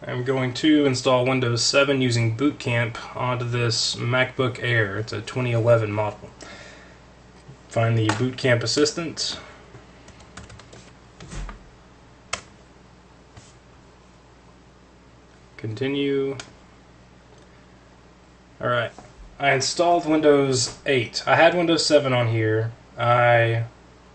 I'm going to install Windows 7 using Boot Camp onto this MacBook Air. It's a 2011 model. Find the Boot Camp Assistant. Continue. Alright, I installed Windows 8. I had Windows 7 on here. I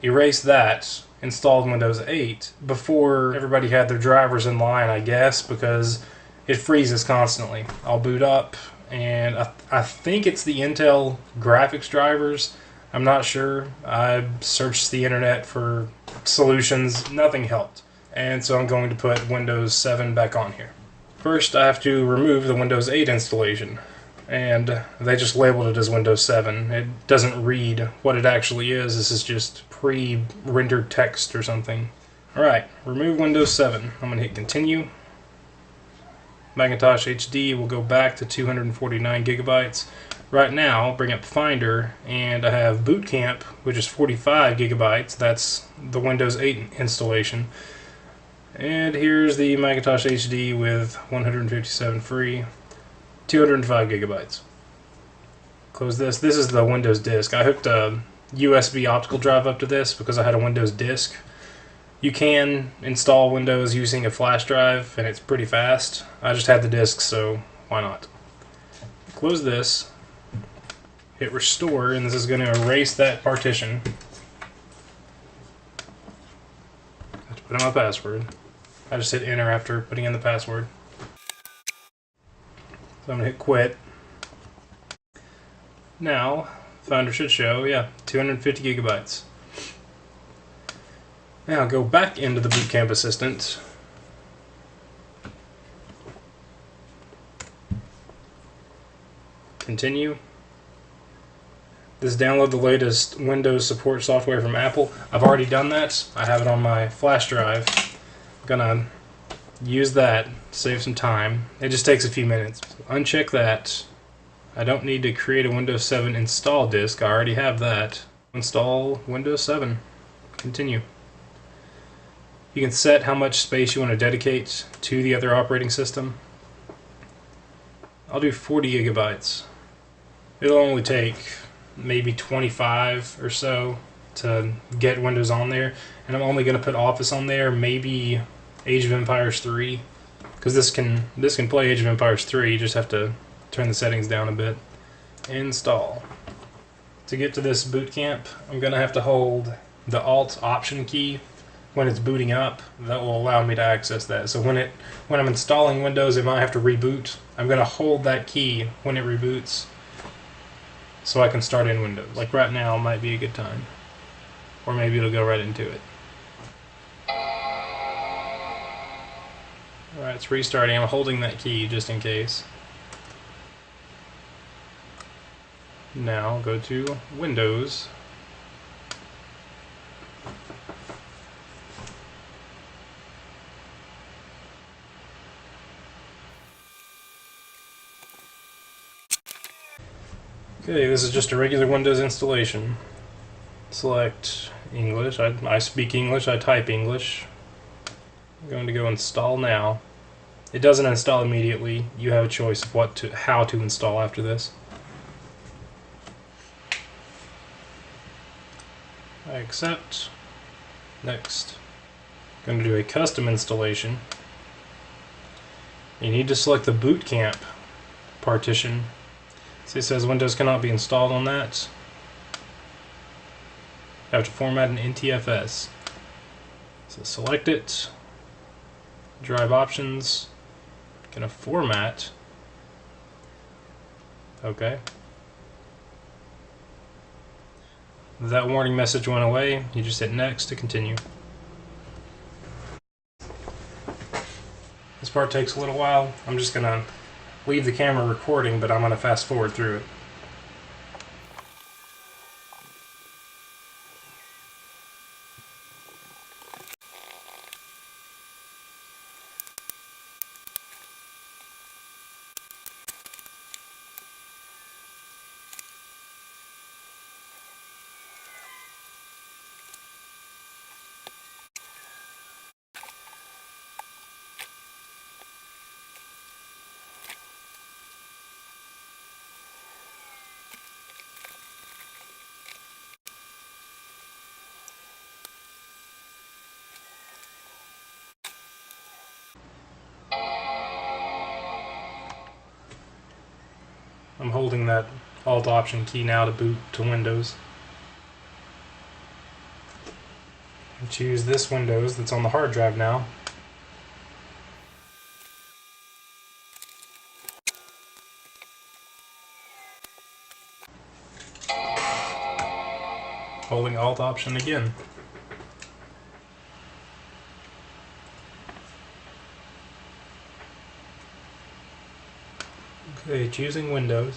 erased that, installed Windows 8 before everybody had their drivers in line, I guess, because it freezes constantly. I'll boot up, and I think it's the Intel graphics drivers. I'm not sure. I searched the internet for solutions. Nothing helped. And so I'm going to put Windows 7 back on here. First, I have to remove the Windows 8 installation. And they just labeled it as Windows 7. It doesn't read what it actually is. This is just pre-rendered text or something. Alright, remove Windows 7. I'm going to hit continue. Macintosh HD will go back to 249 gigabytes. Right now, bring up Finder, and I have Boot Camp, which is 45 gigabytes. That's the Windows 8 installation. And here's the Macintosh HD with 157 free. 205 gigabytes. Close this. This is the Windows disk. I hooked a USB optical drive up to this because I had a Windows disk. You can install Windows using a flash drive, and it's pretty fast. I just had the disk, so why not? Close this. Hit restore, and this is going to erase that partition. I have to put in my password. I just hit enter after putting in the password. So I'm going to hit quit. Now, Finder should show, 250 gigabytes. Now go back into the Boot Camp Assistant. Continue. This download the latest Windows support software from Apple. I've already done that. I have it on my flash drive. I'm gonna use that, save some time. It just takes a few minutes. So uncheck that. I don't need to create a Windows 7 install disk. I already have that. Install Windows 7. Continue. You can set how much space you want to dedicate to the other operating system. I'll do 40 gigabytes. It'll only take maybe 25 or so to get Windows on there, and I'm only going to put Office on there, maybe Age of Empires 3, because this can play Age of Empires 3. You just have to turn the settings down a bit. Install. To get to this boot camp, I'm going to have to hold the Alt Option key when it's booting up. That will allow me to access that. So when I'm installing Windows, it might have to reboot. I'm going to hold that key when it reboots so I can start in Windows. Like right now might be a good time. Or maybe it'll go right into it. Alright, it's restarting. I'm holding that key just in case. Now go to Windows. Okay, this is just a regular Windows installation. Select English. I speak English, I type English. I'm going to go install now. It doesn't install immediately. You have a choice of how to install after this. I accept. Next. I'm going to do a custom installation. You need to select the Boot Camp partition. See, it says Windows cannot be installed on that. You have to format an NTFS. So select it. Drive options. Gonna format. Okay. That warning message went away. You just hit next to continue. This part takes a little while. I'm just gonna leave the camera recording, but I'm gonna fast forward through it. I'm holding that Alt Option key now to boot to Windows. And choose this Windows that's on the hard drive now. Holding Alt Option again. Okay, choosing Windows.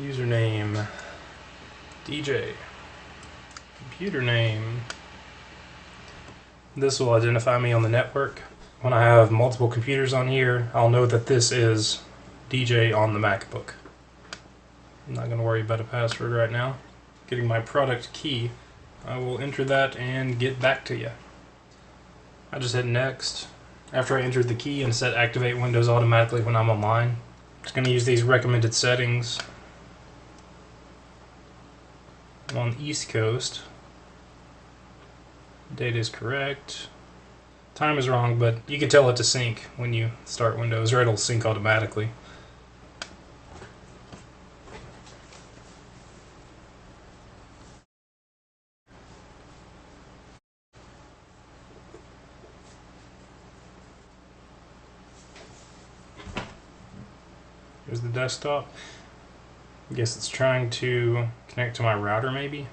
Username DJ. Computer name. This will identify me on the network. When I have multiple computers on here, I'll know that this is DJ on the MacBook. I'm not going to worry about a password right now. Getting my product key, I will enter that and get back to you. I just hit next. After I entered the key and set activate Windows automatically when I'm online, I'm just going to use these recommended settings. I'm on the East Coast. Date is correct. Time is wrong, but you can tell it to sync when you start Windows, or it'll sync automatically. Here's the desktop. I guess it's trying to connect to my router, maybe?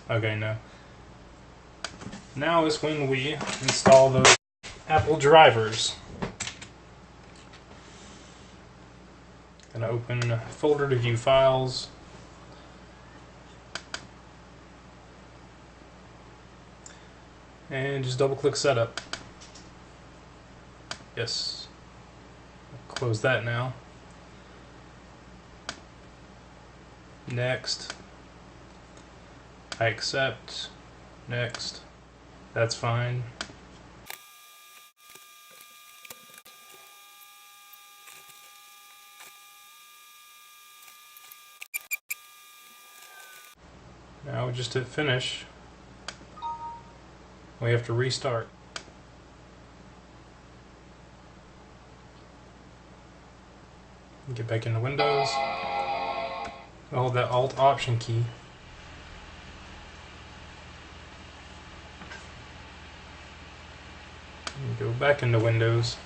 Okay, no. Now is when we install those Apple drivers. Gonna open folder to view files. And just double click setup. Yes. Close that now. Next. I accept. Next. That's fine. Now we just hit finish. We have to restart. Get back into Windows. Hold that Alt Option key. And go back into Windows.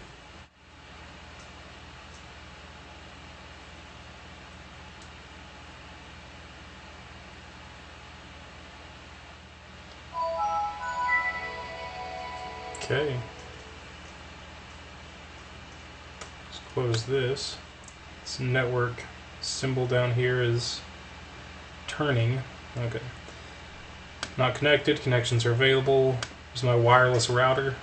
Okay. Let's close this. This network symbol down here is turning. Okay. Not connected. Connections are available. Here's my wireless router.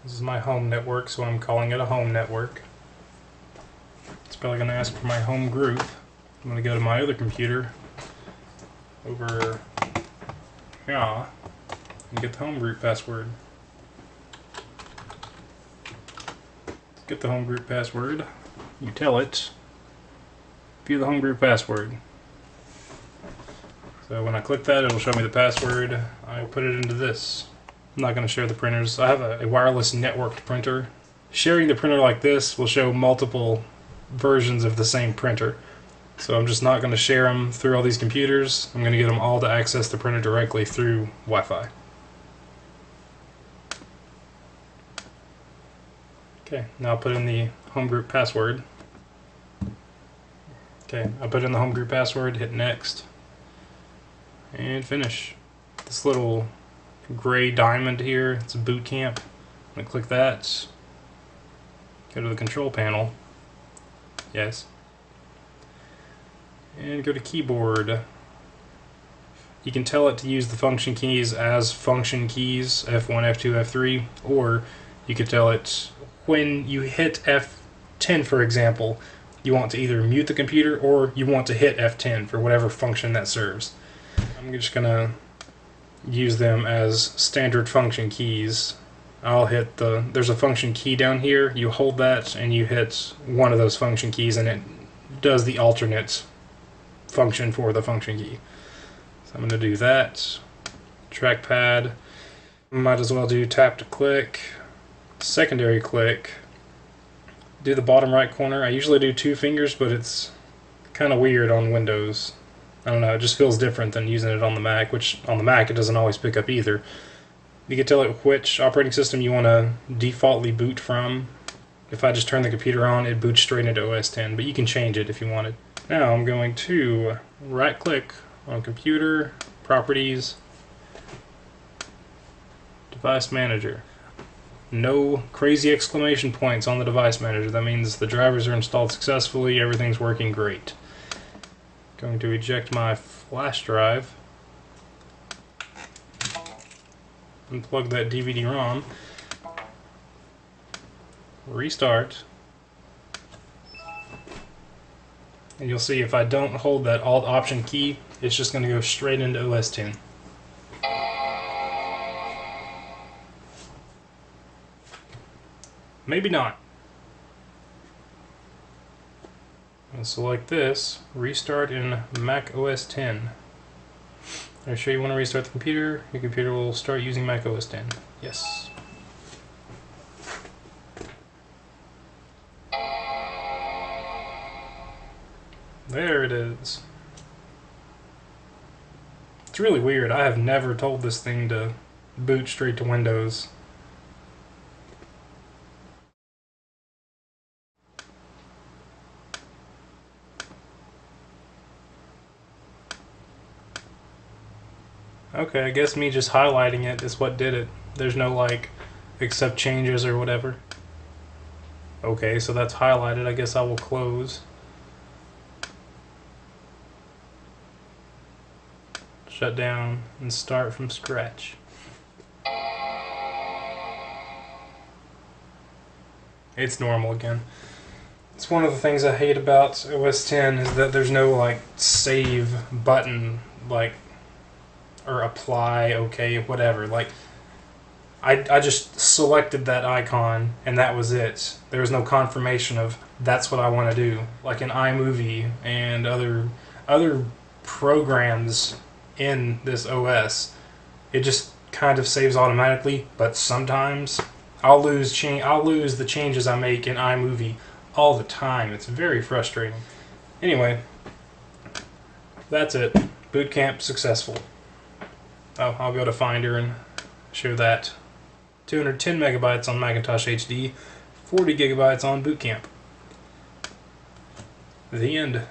This is my home network, so I'm calling it a home network. It's probably going to ask for my home group. I'm going to go to my other computer over here and get the home group password. Get the home group password. You tell it. View the home group password. So when I click that, it'll show me the password. I put it into this. I'm not going to share the printers. I have a wireless networked printer. Sharing the printer like this will show multiple versions of the same printer. So I'm just not going to share them through all these computers. I'm going to get them all to access the printer directly through Wi-Fi. Okay, now I'll put in the home group password. Okay, I put in the home group password, hit next, and finish. This little gray diamond here, it's a boot camp. I'm going to click that, go to the control panel, yes, and go to keyboard. You can tell it to use the function keys as function keys, F1, F2, F3, or you could tell it when you hit F10, for example, you want to either mute the computer or you want to hit F10 for whatever function that serves. I'm just gonna use them as standard function keys. I'll hit there's a function key down here, you hold that and you hit one of those function keys and it does the alternate function for the function key. So I'm going to do that. Trackpad, might as well do tap to click, secondary click, do the bottom right corner. I usually do 2 fingers, but it's kind of weird on Windows. I don't know, it just feels different than using it on the Mac, which on the Mac it doesn't always pick up either. You can tell it which operating system you want to defaultly boot from. If I just turn the computer on, it boots straight into OS X, but you can change it if you wanted. Now I'm going to right click on Computer, Properties, Device Manager. No crazy exclamation points on the Device Manager. That means the drivers are installed successfully, everything's working great. Going to eject my flash drive. Unplug that DVD-ROM. Restart. And you'll see if I don't hold that Alt Option key, it's just going to go straight into OS X. Maybe not. I'll select this, restart in Mac OS X. Are you sure you want to restart the computer? Your computer will start using Mac OS X. Yes. There it is. It's really weird. I have never told this thing to boot straight to Windows. Okay, I guess me just highlighting it is what did it. There's no like accept changes or whatever. Okay, so that's highlighted. I guess I will close. Shut down and start from scratch. It's normal again. It's one of the things I hate about OS X is that there's no like save button, like, or apply, okay, whatever. Like, I just selected that icon and that was it. There was no confirmation of that's what I want to do. Like in iMovie and other programs in this OS, it just kind of saves automatically, but sometimes I'll lose the changes I make in iMovie all the time. It's very frustrating. Anyway, that's it. Boot camp successful. Oh, I'll go to Finder and show that. 210 megabytes on Macintosh HD, 40 gigabytes on Boot Camp. The end.